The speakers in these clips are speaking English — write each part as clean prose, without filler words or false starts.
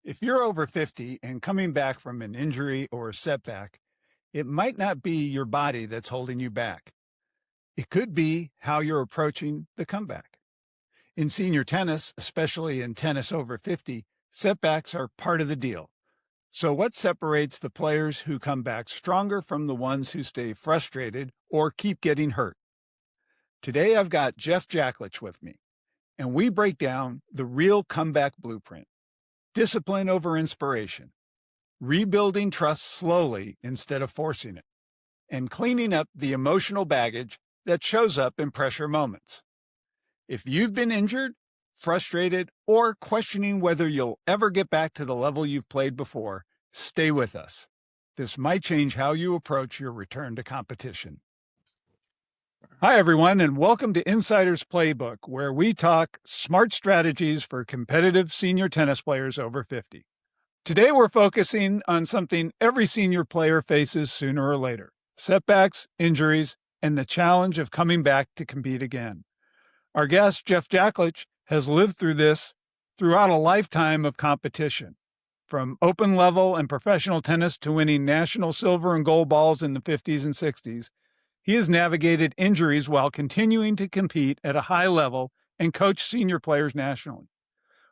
If you're over 50 and coming back from an injury or a setback, it might not be your body that's holding you back. It could be how you're approaching the comeback. In senior tennis, especially in tennis over 50, setbacks are part of the deal. So, what separates the players who come back stronger from the ones who stay frustrated or keep getting hurt? Today, I've got Jeff Jacklich with me, and we break down the real comeback blueprint: discipline over inspiration, rebuilding trust slowly instead of forcing it, and cleaning up the emotional baggage that shows up in pressure moments. If you've been injured, frustrated, or questioning whether you'll ever get back to the level you've played before, stay with us. This might change how you approach your return to competition. Hi, everyone, and welcome to Insider's Playbook, where we talk smart strategies for competitive senior tennis players over 50. Today, we're focusing on something every senior player faces sooner or later: setbacks, injuries, and the challenge of coming back to compete again. Our guest, Jeff Jacklich, has lived through this throughout a lifetime of competition. From open level and professional tennis to winning national silver and gold balls in the 50s and 60s, he has navigated injuries while continuing to compete at a high level and coach senior players nationally.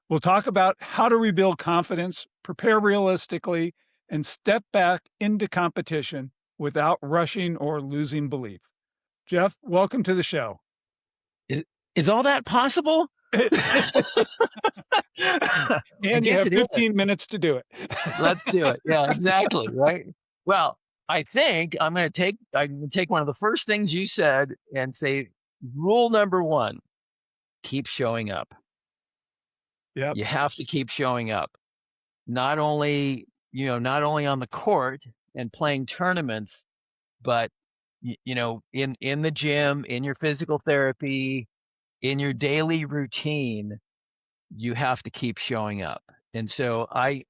We'll talk about how to rebuild confidence, prepare realistically, and step back into competition without rushing or losing belief. Jeff, welcome to the show. Is all that possible? And you have 15 minutes to do it. Let's do it. Yeah, exactly. Right. Well, I think I'm going to take one of the first things you said and say, rule number one: keep showing up. Yeah. You have to keep showing up. Not only on the court and playing tournaments, but in the gym, in your physical therapy, in your daily routine, you have to keep showing up. And so I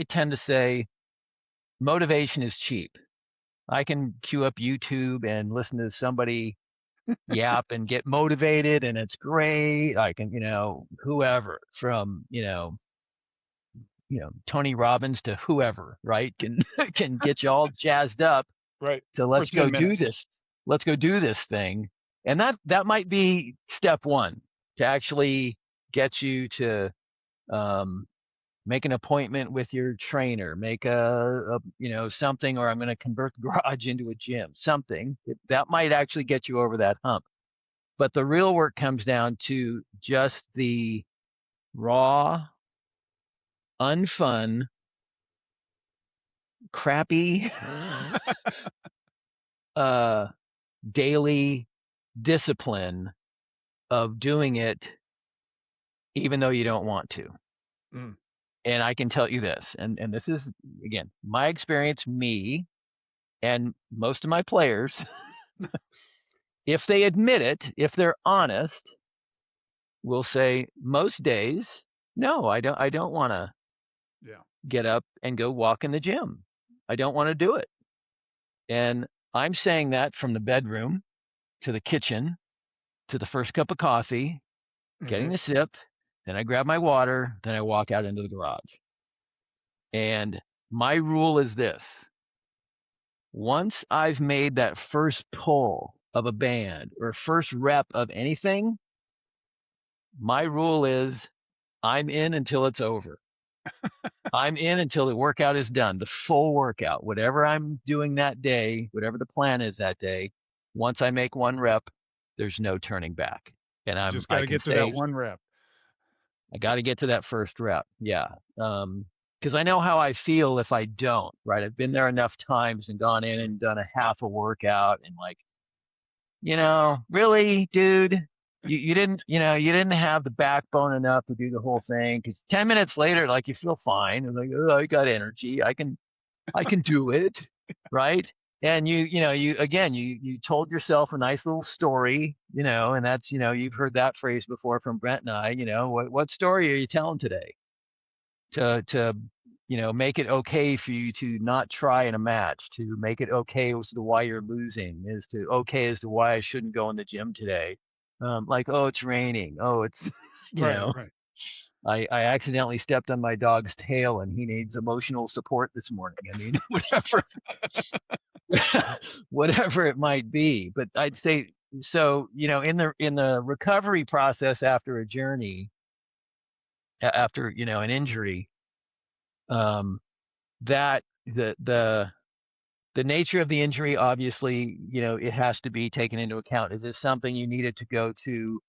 tend to say motivation is cheap. I can queue up YouTube and listen to somebody yap and get motivated, and it's great. I can, whoever from, Tony Robbins to whoever, right? Can get you all jazzed up. Right. So let's go do this. Let's go do this thing. And that might be step one, to actually get you to make an appointment with your trainer, make a something, or I'm going to convert the garage into a gym, something that might actually get you over that hump. But the real work comes down to just the raw, unfun, crappy daily discipline of doing it even though you don't want to. And I can tell you this, and this is, again, my experience, me and most of my players, if they admit it, if they're honest, will say most days, no, I don't want to get up and go walk in the gym. I don't want to do it. And I'm saying that from the bedroom to the kitchen to the first cup of coffee, getting a sip, then I grab my water, then I walk out into the garage. And my rule is this: once I've made that first pull of a band or first rep of anything, my rule is I'm in until it's over. I'm in until the workout is done, the full workout, whatever I'm doing that day, whatever the plan is that day. Once I make one rep, there's no turning back. And I just got to get to that one rep. I got to get to that first rep. Yeah. Because I know how I feel if I don't, right? I've been there enough times and gone in and done a half a workout and really, dude, you didn't have the backbone enough to do the whole thing. Because 10 minutes later, you feel fine. And oh, I got energy. I can do it, right? And you told yourself a nice little story, and that's, you've heard that phrase before from Brent and I. What story are you telling today to make it okay for you to not try in a match, to make it okay as to why you're losing, as to why I shouldn't go in the gym today. Oh, it's raining. Oh, it's, Right. I accidentally stepped on my dog's tail and he needs emotional support this morning. I mean, whatever it might be. But I'd say, so, in the recovery process after a journey, after, an injury, that the nature of the injury, obviously, it has to be taken into account. Is this something you needed to go to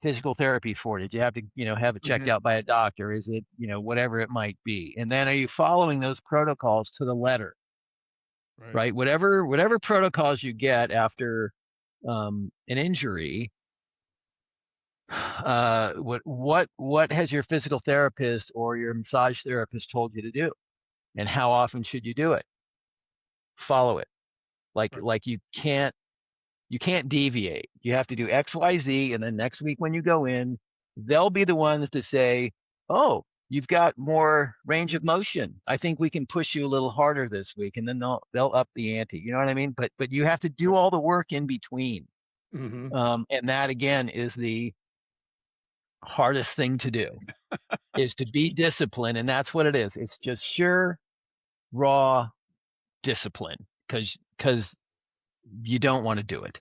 physical therapy for? Did you have to, have it checked out by a doctor? Is it, whatever it might be? And then are you following those protocols to the letter? Right? Whatever protocols you get after an injury, what has your physical therapist or your massage therapist told you to do? And how often should you do it? Follow it. Like you can't deviate. You have to do X, Y, Z, and then next week when you go in, they'll be the ones to say, "Oh, you've got more range of motion. I think we can push you a little harder this week," and then they'll up the ante. You know what I mean? But you have to do all the work in between, and that again is the hardest thing to do, is to be disciplined, and that's what it is. It's just sure, raw discipline, because you don't want to do it.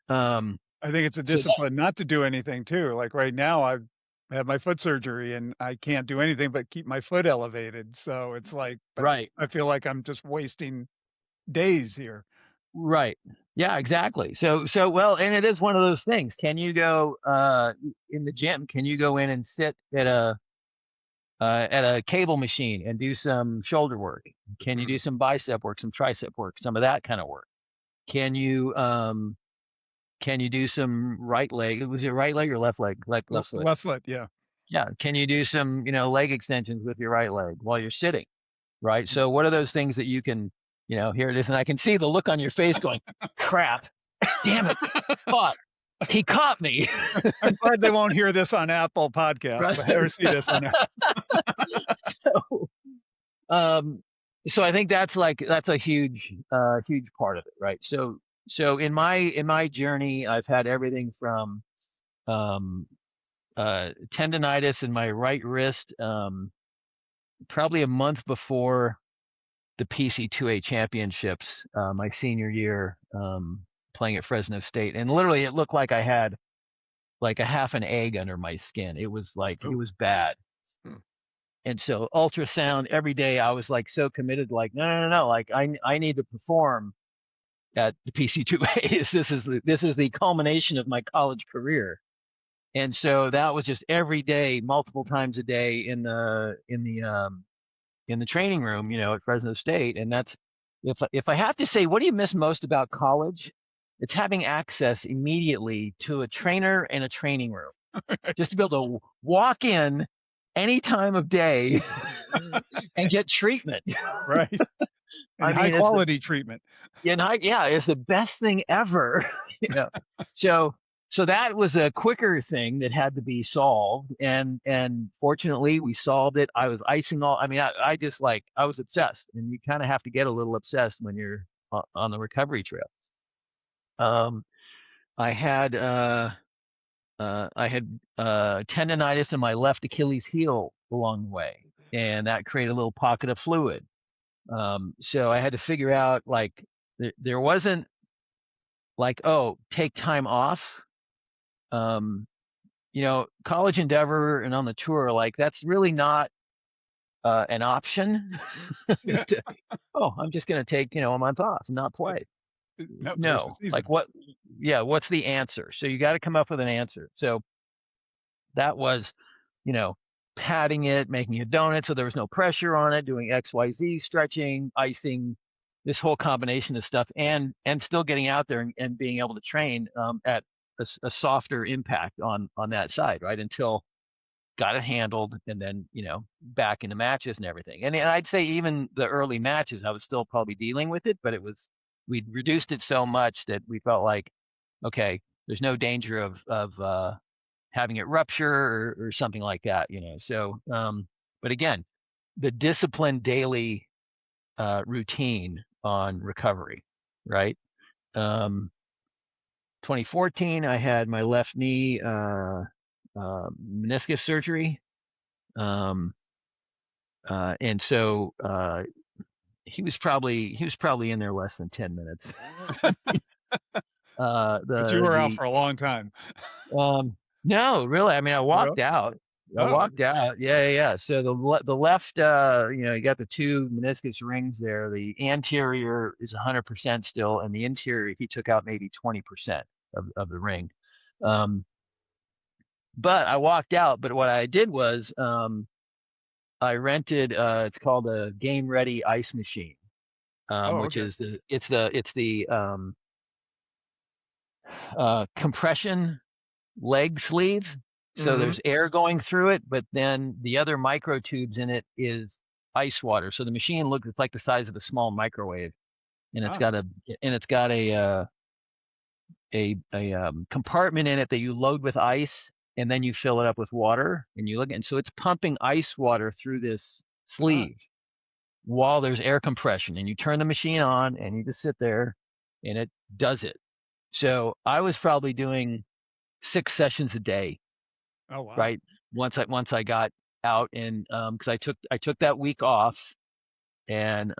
I think it's a discipline not to do anything too. Like right now, I've had my foot surgery and I can't do anything but keep my foot elevated. So it's like, right. I feel like I'm just wasting days here. Right. Yeah, exactly. So well, and it is one of those things. Can you go in the gym? Can you go in and sit at a cable machine and do some shoulder work? Can you do some bicep work, some tricep work, some of that kind of work? Can you do some right leg? Was it right leg or left leg? Left foot. Left foot, yeah. Yeah. Can you do some, leg extensions with your right leg while you're sitting? Right. So what are those things that you can, here it is. And I can see the look on your face going, crap, damn it. Fuck. He caught me. I'm glad they won't hear this on Apple Podcasts, but or see this on Apple. So I think that's a huge part of it, right? So in my journey, I've had everything from tendonitis in my right wrist, probably a month before the PC2A championships, my senior year, playing at Fresno State, and literally it looked like I had like a half an egg under my skin. It was like, it was bad. And so ultrasound every day, I was like so committed, like, no, like I need to perform at the PC2A. This is the culmination of my college career. And so that was just every day, multiple times a day in the training room, at Fresno State. And that's, if I have to say, what do you miss most about college? It's having access immediately to a trainer and a training room. Just to be able to walk in any time of day and get treatment. Right. And high quality treatment. Yeah, it's the best thing ever. So that was a quicker thing that had to be solved, and fortunately we solved it. I was icing all. I mean, I just I was obsessed, and you kind of have to get a little obsessed when you're on the recovery trail. I had tendonitis in my left Achilles heel along the way, and that created a little pocket of fluid. So I had to figure out, there wasn't oh, take time off. College endeavor and on the tour, that's really not an option. I'm just going to take, a month off and not play. No, what's the answer? So you got to come up with an answer. So that was, patting it, making a donut so there was no pressure on it, doing XYZ, stretching, icing, this whole combination of stuff, and still getting out there and being able to train at a softer impact on that side, right? Until got it handled, and then, back into matches and everything. And I'd say even the early matches, I was still probably dealing with it, but we'd reduced it so much that we felt like, okay, there's no danger of having it rupture or something like that, So, but again, the disciplined daily routine on recovery, right? 2014, I had my left knee meniscus surgery. And so he was probably in there less than 10 minutes. But you were out The for a long time. No, really. I mean, I walked Well, out. I oh, walked out. Yeah, yeah, yeah. So the left, you got the two meniscus rings there. The anterior is 100% still, and the interior he took out maybe 20% of the ring. But I walked out. But what I did was I rented. It's called a Game Ready ice machine, oh, which okay. is the compression leg sleeve. So Mm-hmm. there's air going through it, but then the other micro tubes in it is ice water. So the machine looks, it's like the size of a small microwave, and Ah, it's got a compartment in it that you load with ice, and then you fill it up with water, and you look, and so it's pumping ice water through this ah, sleeve while there's air compression, and you turn the machine on, and you just sit there, and it does it. So I was probably doing 6 sessions a day, oh, wow. right? Once I got out, and because I took that week off, and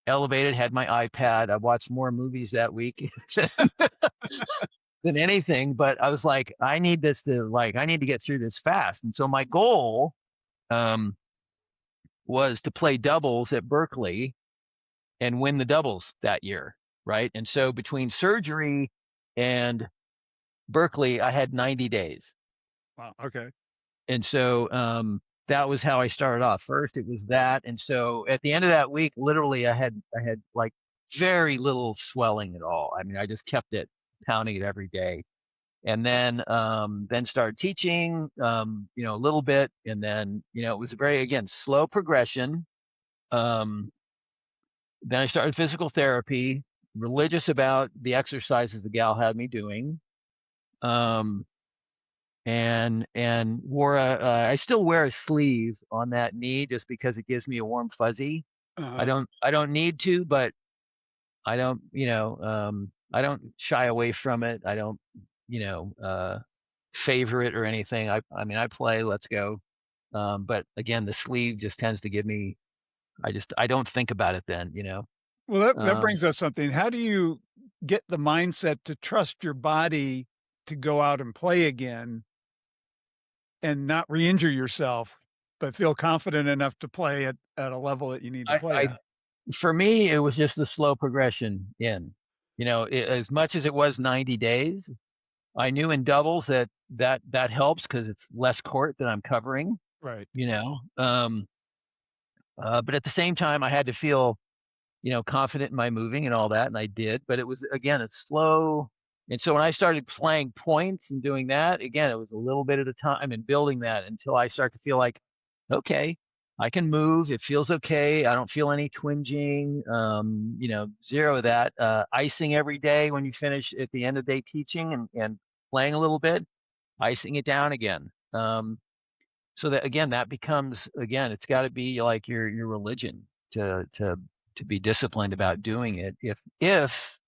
elevated, had my iPad. I watched more movies that week than anything, but I was like, I need to get through this fast. And so my goal um, was to play doubles at Berkeley and win the doubles that year, right? And so between surgery and Berkeley, I had 90 days. Wow. Okay. And so that was how I started off. First, it was that, and so at the end of that week, literally, I had like very little swelling at all. I mean, I just kept it, pounding it every day, and then started teaching, a little bit, and then it was very, again, slow progression. Um, then I started physical therapy, religious about the exercises the gal had me doing. Um, and wore I still wear a sleeve on that knee just because it gives me a warm fuzzy. I Uh-huh. don't need to, but I don't shy away from it. I don't you know favor it or anything. I mean, I play, let's go. But again, the sleeve just tends to give me, I don't think about it then. Well, that um brings up something. How do you get the mindset to trust your body to go out and play again and not re-injure yourself, but feel confident enough to play at a level that you need to play I at? For me, it was just the slow progression in. As much as it was 90 days, I knew in doubles that helps because it's less court that I'm covering, Right. you know. But at the same time, I had to feel, confident in my moving and all that, and I did. But it was, again, it's slow. And so when I started playing points and doing that, again, it was a little bit at a time and building that until I start to feel like, okay, I can move. It feels okay. I don't feel any twinging. Zero of that. Icing every day when you finish at the end of the day teaching and playing a little bit, icing it down again. So that, again, that becomes, again, it's got to be like your religion to be disciplined about doing it. If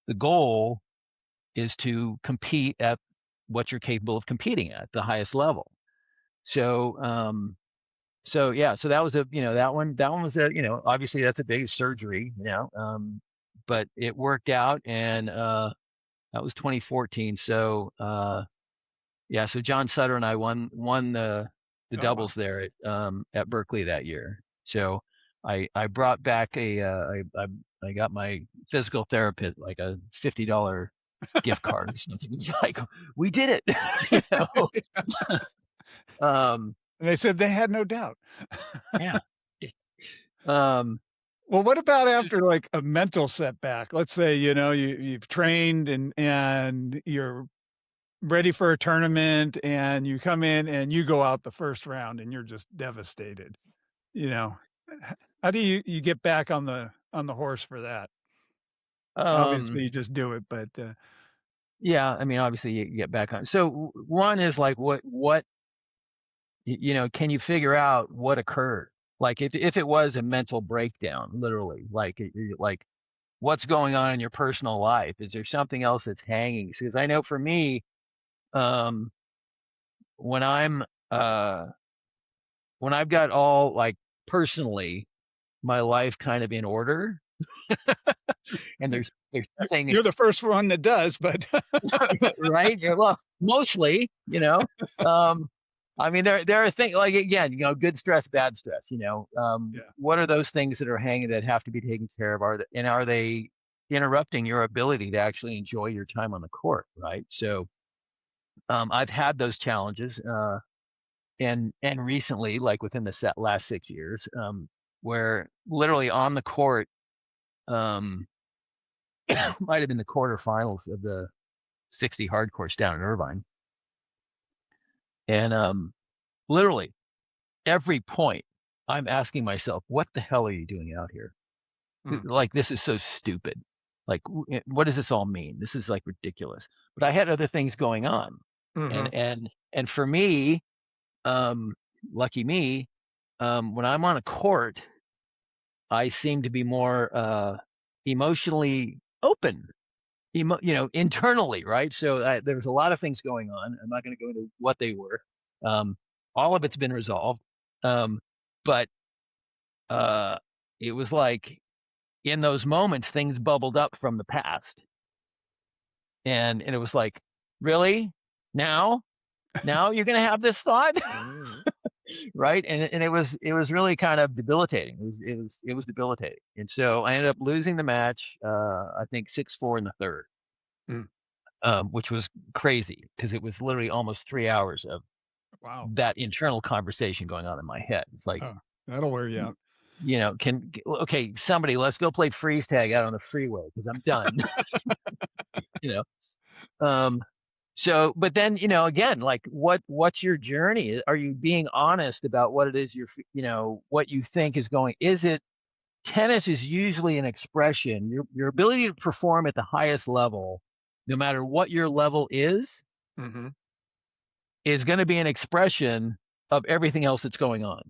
the goal is to compete at what you're capable of competing at the highest level. So yeah, so that was that one was obviously that's a big surgery, but it worked out, and that was 2014. So yeah, so John Sutter and I won the Oh, wow. doubles there at Berkeley that year. So I brought back I got my physical therapist like a $50 gift card or something. It's like, we did it, you know. Um, And they said they had no doubt. yeah. Um, Well, what about after, like, a mental setback? Let's say, you've trained and you're ready for a tournament, and you come in and you go out the first round and you're just devastated, you know? H How do you get back on the horse for that? Obviously, um, you just do it, but, yeah, I mean, obviously you get back on. So one is like, can you figure out what occurred? Like if it was a mental breakdown, literally, like what's going on in your personal life? Is there something else that's hanging? Because I know for me, um, when I've got all like personally my life kind of in order, and there's nothing. You're the first one that does, but Right? Yeah, well, mostly, I mean, there are things like, again, good stress, bad stress, yeah. what are those things that are hanging that have to be taken care of? Are they interrupting your ability to actually enjoy your time on the court? Right. So, I've had those challenges, and recently, like within the last 6 years, where literally on the court, um, might have been the quarterfinals of the 60 hard course down in Irvine. And literally every point I'm asking myself, what the hell are you doing out here? Like, this is so stupid. Like, what does this all mean? This is like ridiculous. But I had other things going on. And for me, lucky me, when I'm on a court, I seem to be more emotionally open, internally, right? So there was a lot of things going on. I'm not going to go into what they were. All of it's been resolved. But it was like in those moments, things bubbled up from the past. And it was like, really? Now you're going to have this thought? Right. And it was really kind of debilitating. It was debilitating. And so I ended up losing the match, I think 6-4 in the third. Which was crazy because it was literally almost 3 hours of that internal conversation going on in my head. It's like, that'll wear you out. Okay, somebody, let's go play freeze tag out on the freeway because I'm done. So, but then, again, like what's your journey? Are you being honest about what it is what you think is going? Tennis is usually an expression, your ability to perform at the highest level, no matter what your level is going to be an expression of everything else that's going on.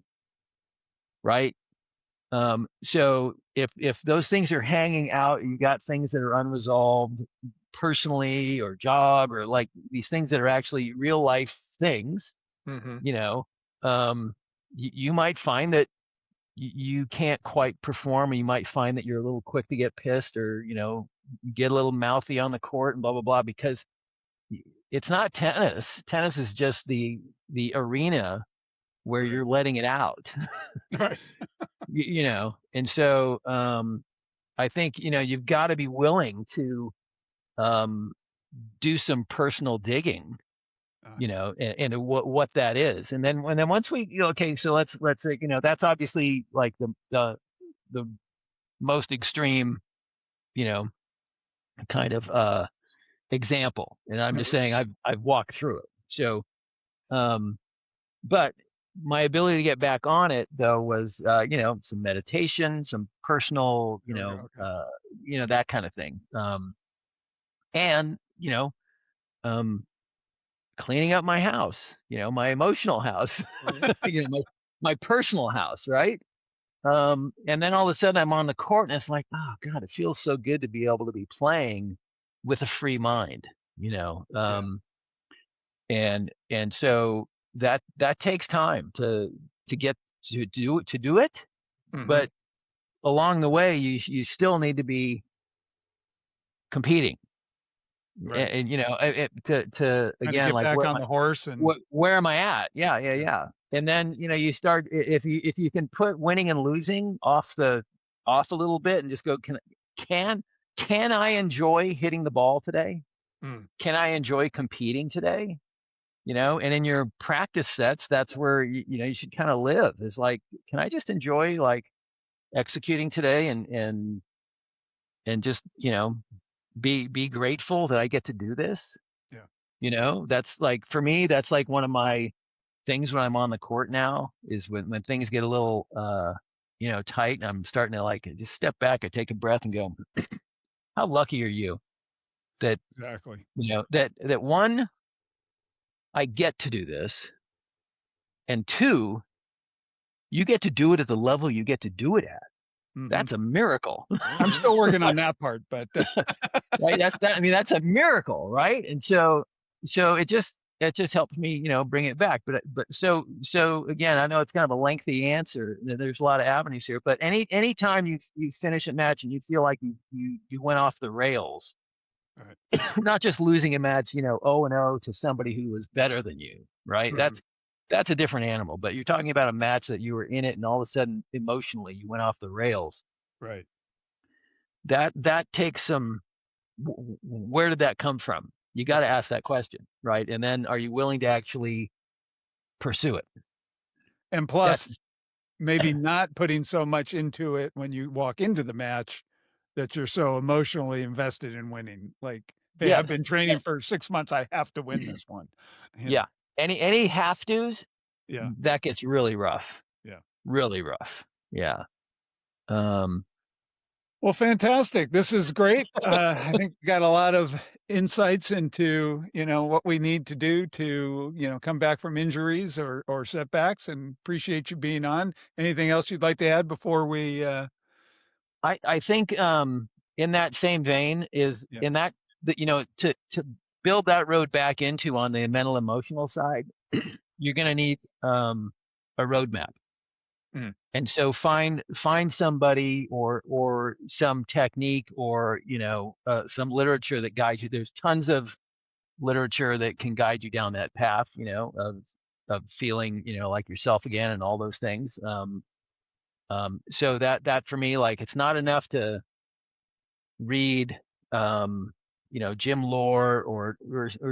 Right. So if those things are hanging out, you got things that are unresolved personally or job or like these things that are actually real life things, you might find that you can't quite perform, or you might find that you're a little quick to get pissed, or get a little mouthy on the court and blah blah blah, because it's not tennis. Tennis is just the arena where you're letting it out. Right. And so I think you've got to be willing to do some personal digging, and what that is. And then once we, okay, so let's say, that's obviously like the most extreme, kind of example. And I'm just saying I've walked through it. So, but my ability to get back on it though was, some meditation, some personal, that kind of thing. And, cleaning up my house, my emotional house, my personal house. Right. And then all of a sudden I'm on the court and it's like, oh God, it feels so good to be able to be playing with a free mind, and so that takes time to get to do it. But along the way, you still need to be competing. Right. And to again, get like back on the horse and where am I at? Yeah. And then you start, if you can put winning and losing off a little bit and just go, can I enjoy hitting the ball today? Can I enjoy competing today? And in your practice sets, that's where you should kind of live. It's like, can I just enjoy like executing today and just be grateful that I get to do this. Yeah. That's like, for me, that's like one of my things when I'm on the court now, is when things get a little, tight, and I'm starting to like just step back, I take a breath and go, how lucky are you that, exactly, that one, I get to do this. And two, you get to do it at the level you get to do it at. That's a miracle. I'm still working on that part, but right. That's a miracle. Right. And so it just, it just helps me, bring it back. But so again, I know it's kind of a lengthy answer. There's a lot of avenues here, but any time you finish a match and you feel like you went off the rails, right. not just losing a match, 0-0 to somebody who was better than you, right? Mm-hmm. That's a different animal. But you're talking about a match that you were in it, and all of a sudden, emotionally, you went off the rails. Right. That takes some. Where did that come from? You got to ask that question, right? And then, are you willing to actually pursue it? And plus, maybe not putting so much into it when you walk into the match that you're so emotionally invested in winning. Like, hey, Yes. I've been training for 6 months. I have to win this one. Yeah. Any have tos, Yeah. that gets really rough. Yeah. Really rough. Yeah. Well, fantastic. This is great. I think we got a lot of insights into, what we need to do to, come back from injuries or setbacks, and appreciate you being on. Anything else you'd like to add before we, I think in that same vein is in that to build that road back into on the mental emotional side, you're going to need a roadmap. And so find somebody or some technique or some literature that guides you. There's tons of literature that can guide you down that path, of feeling like yourself again and all those things. So that for me, like, it's not enough to read Jim Lore or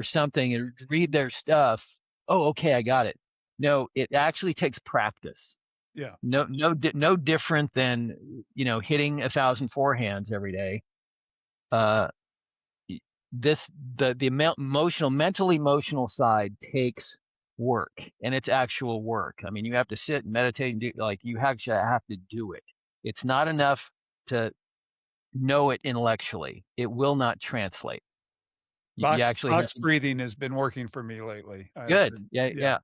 something and read their stuff. Oh, okay, I got it. No, it actually takes practice. Yeah. No different than hitting 1,000 forehands every day. The mental emotional side takes work, and it's actual work. I mean, you have to sit and meditate and do, like, you actually have to do it. It's not enough to know it intellectually. It will not translate. You actually have Box to. breathing has been working for me lately. Good. Yeah.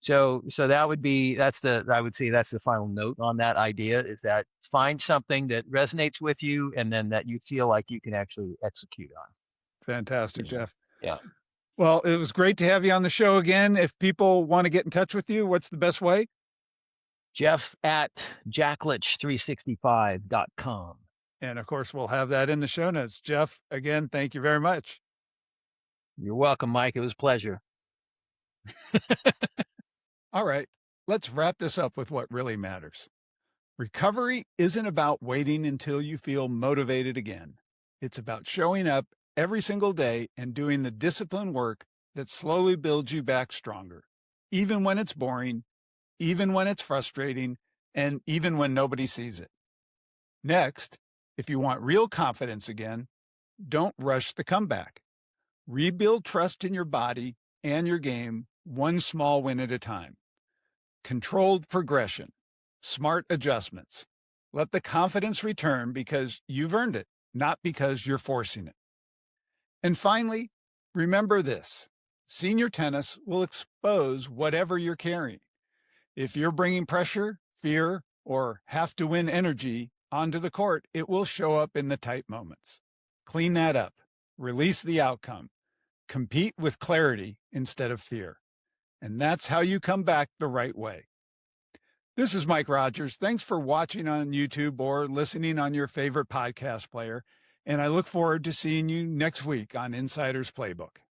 So that would be, I would say that's the final note on that idea, is that find something that resonates with you and then that you feel like you can actually execute on. Fantastic, Jeff. Yeah. Well, it was great to have you on the show again. If people want to get in touch with you, what's the best way? Jeff at Jacklich365.com. And of course, we'll have that in the show notes. Jeff, again, thank you very much. You're welcome, Mike. It was a pleasure. All right, let's wrap this up with what really matters. Recovery isn't about waiting until you feel motivated again. It's about showing up every single day and doing the disciplined work that slowly builds you back stronger, even when it's boring, even when it's frustrating, and even when nobody sees it. Next, if you want real confidence again, don't rush the comeback. Rebuild trust in your body and your game, one small win at a time. Controlled progression, smart adjustments. Let the confidence return because you've earned it, not because you're forcing it. And finally, remember this: senior tennis will expose whatever you're carrying. If you're bringing pressure, fear, or have to win energy onto the court, it will show up in the tight moments. Clean that up. Release the outcome. Compete with clarity instead of fear. And that's how you come back the right way. This is Mike Rogers. Thanks for watching on YouTube or listening on your favorite podcast player. And I look forward to seeing you next week on Insider's Playbook.